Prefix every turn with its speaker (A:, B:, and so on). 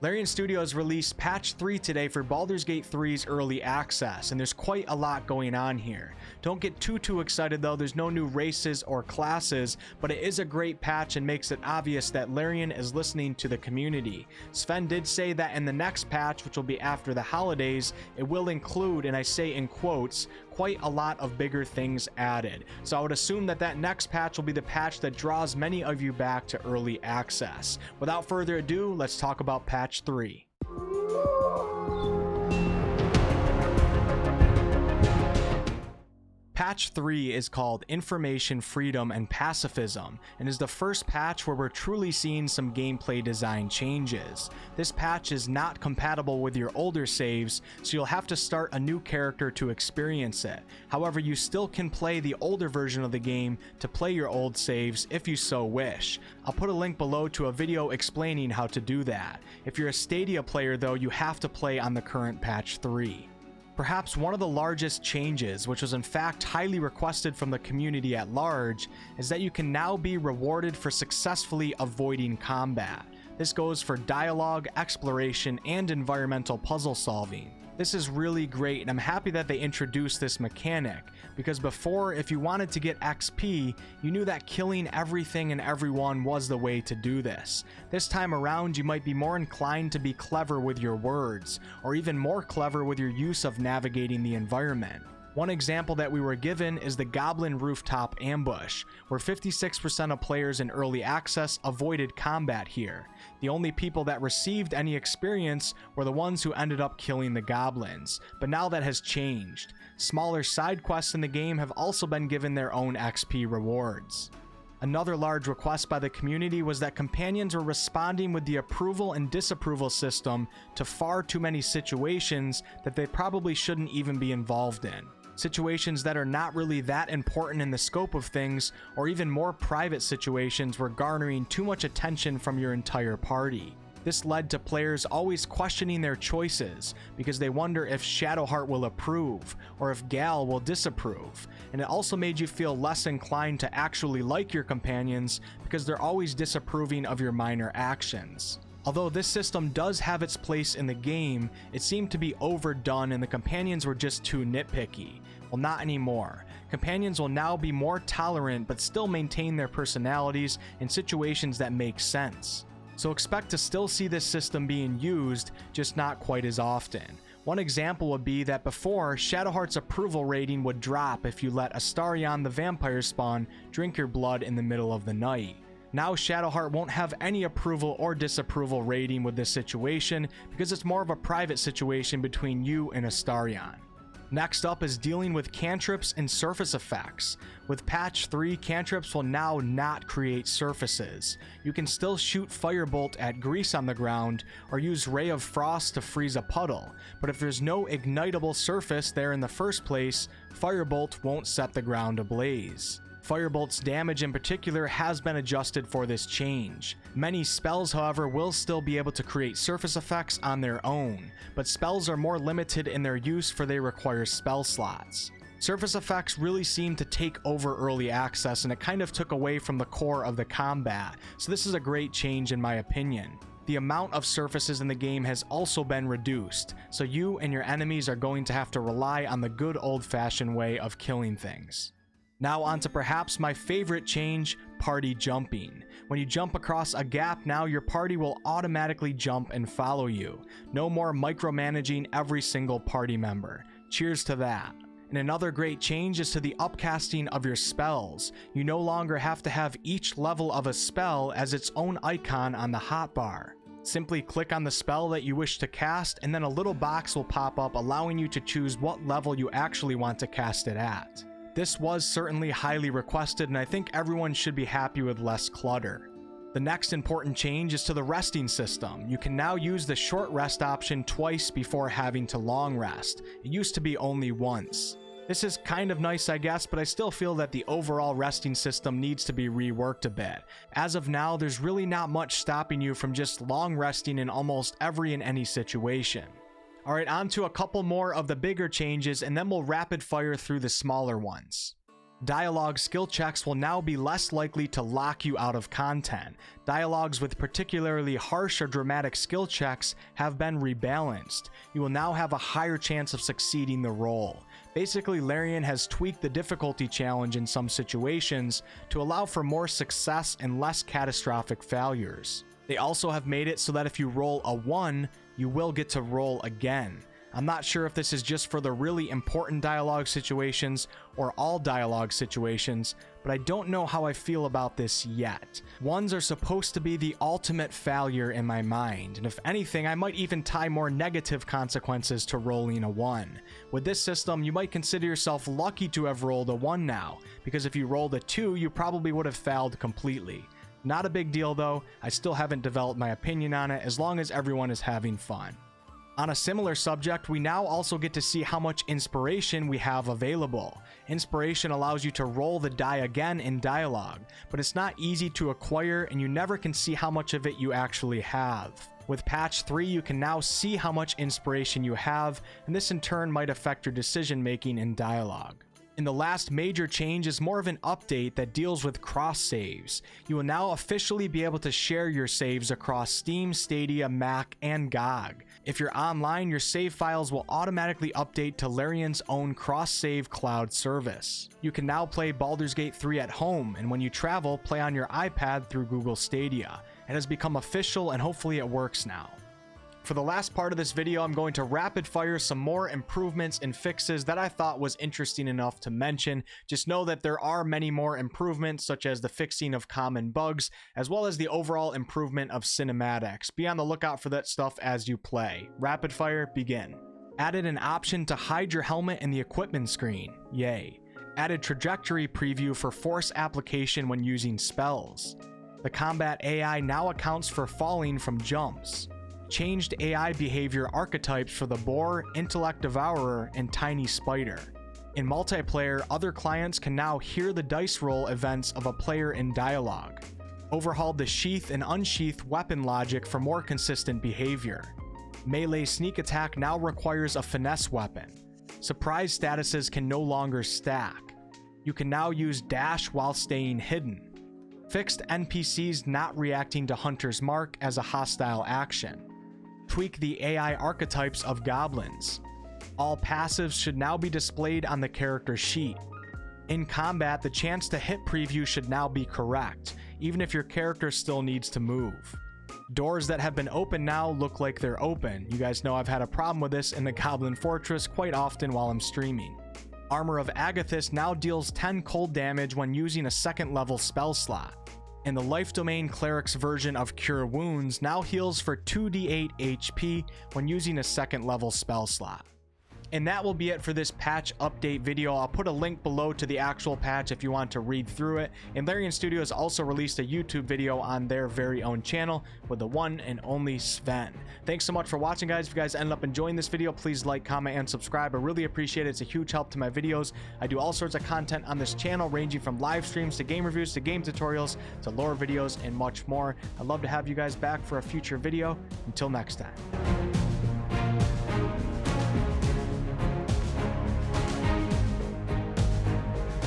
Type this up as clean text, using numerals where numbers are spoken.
A: Larian Studios released patch 3 today for Baldur's Gate 3's early access, and there's quite a lot going on here. Don't get too excited though, there's no new races or classes, but it is a great patch and makes it obvious that Larian is listening to the community. Sven did say that in the next patch, which will be after the holidays, it will include, and I say in quotes, quite a lot of bigger things added. So I would assume that that next patch will be the patch that draws many of you back to early access. Without further ado, let's talk about patch 3. Patch 3 is called Information Freedom and Pacifism, and is the first patch where we're truly seeing some gameplay design changes. This patch is not compatible with your older saves, so you'll have to start a new character to experience it. However, you still can play the older version of the game to play your old saves if you so wish. I'll put a link below to a video explaining how to do that. If you're a Stadia player though, you have to play on the current patch 3. Perhaps one of the largest changes, which was in fact highly requested from the community at large, is that you can now be rewarded for successfully avoiding combat. This goes for dialogue, exploration, and environmental puzzle solving. This is really great, and I'm happy that they introduced this mechanic, because before, if you wanted to get XP, you knew that killing everything and everyone was the way to do this. This time around, you might be more inclined to be clever with your words, or even more clever with your use of navigating the environment. One example that we were given is the Goblin Rooftop Ambush, where 56% of players in early access avoided combat here. The only people that received any experience were the ones who ended up killing the goblins, but now that has changed. Smaller side quests in the game have also been given their own XP rewards. Another large request by the community was that companions were responding with the approval and disapproval system to far too many situations that they probably shouldn't even be involved in. Situations that are not really that important in the scope of things, or even more private situations were garnering too much attention from your entire party. This led to players always questioning their choices, because they wonder if Shadowheart will approve, or if Gal will disapprove, and it also made you feel less inclined to actually like your companions, because they're always disapproving of your minor actions. Although this system does have its place in the game, it seemed to be overdone and the companions were just too nitpicky. Well, not anymore. Companions will now be more tolerant but still maintain their personalities in situations that make sense. So expect to still see this system being used, just not quite as often. One example would be that before, Shadowheart's approval rating would drop if you let Astarion the vampire spawn drink your blood in the middle of the night. Now Shadowheart won't have any approval or disapproval rating with this situation because it's more of a private situation between you and Astarion. Next up is dealing with cantrips and surface effects. With patch 3, cantrips will now not create surfaces. You can still shoot firebolt at grease on the ground or use ray of frost to freeze a puddle, but if there's no ignitable surface there in the first place, firebolt won't set the ground ablaze. Firebolt's damage in particular has been adjusted for this change. Many spells, however, will still be able to create surface effects on their own, but spells are more limited in their use for they require spell slots. Surface effects really seem to take over early access and it kind of took away from the core of the combat, so this is a great change in my opinion. The amount of surfaces in the game has also been reduced, so you and your enemies are going to have to rely on the good old-fashioned way of killing things. Now on to perhaps my favorite change, party jumping. When you jump across a gap now, your party will automatically jump and follow you. No more micromanaging every single party member. Cheers to that. And another great change is to the upcasting of your spells. You no longer have to have each level of a spell as its own icon on the hotbar. Simply click on the spell that you wish to cast and then a little box will pop up allowing you to choose what level you actually want to cast it at. This was certainly highly requested and I think everyone should be happy with less clutter. The next important change is to the resting system. You can now use the short rest option twice before having to long rest. It used to be only once. This is kind of nice I guess, but I still feel that the overall resting system needs to be reworked a bit. As of now, there's really not much stopping you from just long resting in almost every and any situation. Alright, on to a couple more of the bigger changes and then we'll rapid fire through the smaller ones. Dialogue skill checks will now be less likely to lock you out of content. Dialogues with particularly harsh or dramatic skill checks have been rebalanced. You will now have a higher chance of succeeding the role. Basically, Larian has tweaked the difficulty challenge in some situations to allow for more success and less catastrophic failures. They also have made it so that if you roll a 1, you will get to roll again. I'm not sure if this is just for the really important dialogue situations or all dialogue situations, but I don't know how I feel about this yet. 1s are supposed to be the ultimate failure in my mind, and if anything, I might even tie more negative consequences to rolling a 1. With this system, you might consider yourself lucky to have rolled a 1 now, because if you rolled a 2, you probably would have failed completely. Not a big deal though, I still haven't developed my opinion on it as long as everyone is having fun. On a similar subject, we now also get to see how much inspiration we have available. Inspiration allows you to roll the die again in dialogue, but it's not easy to acquire and you never can see how much of it you actually have. With patch 3, you can now see how much inspiration you have, and this in turn might affect your decision making in dialogue. And the last major change is more of an update that deals with cross saves. You will now officially be able to share your saves across Steam, Stadia, Mac, and GOG. If you're online, your save files will automatically update to Larian's own CrossSave cloud service. You can now play Baldur's Gate 3 at home, and when you travel, play on your iPad through Google Stadia. It has become official and hopefully it works now. For the last part of this video, I'm going to rapid fire some more improvements and fixes that I thought was interesting enough to mention. Just know that there are many more improvements, such as the fixing of common bugs, as well as the overall improvement of cinematics. Be on the lookout for that stuff as you play. Rapid fire, begin. Added an option to hide your helmet in the equipment screen. Yay. Added trajectory preview for force application when using spells. The combat AI now accounts for falling from jumps. Changed AI behavior archetypes for the Boar, Intellect Devourer, and Tiny Spider. In multiplayer, other clients can now hear the dice roll events of a player in dialogue. Overhauled the sheath and unsheath weapon logic for more consistent behavior. Melee sneak attack now requires a finesse weapon. Surprise statuses can no longer stack. You can now use dash while staying hidden. Fixed NPCs not reacting to Hunter's Mark as a hostile action. Tweak the AI archetypes of goblins. All passives should now be displayed on the character sheet. In combat, the chance to hit preview should now be correct, even if your character still needs to move. Doors that have been open now look like they're open. You guys know I've had a problem with this in the Goblin Fortress quite often while I'm streaming. Armor of Agathis now deals 10 cold damage when using a 2nd level spell slot. And the Life Domain Cleric's version of Cure Wounds now heals for 2d8 HP when using a 2nd level spell slot. And that will be it for this patch update video. I'll put a link below to the actual patch if you want to read through it. And Larian Studios also released a YouTube video on their very own channel with the one and only Sven. Thanks so much for watching, guys. If you guys ended up enjoying this video, please like, comment, and subscribe. I really appreciate it. It's a huge help to my videos. I do all sorts of content on this channel, ranging from live streams to game reviews to game tutorials to lore videos and much more. I'd love to have you guys back for a future video. Until next time.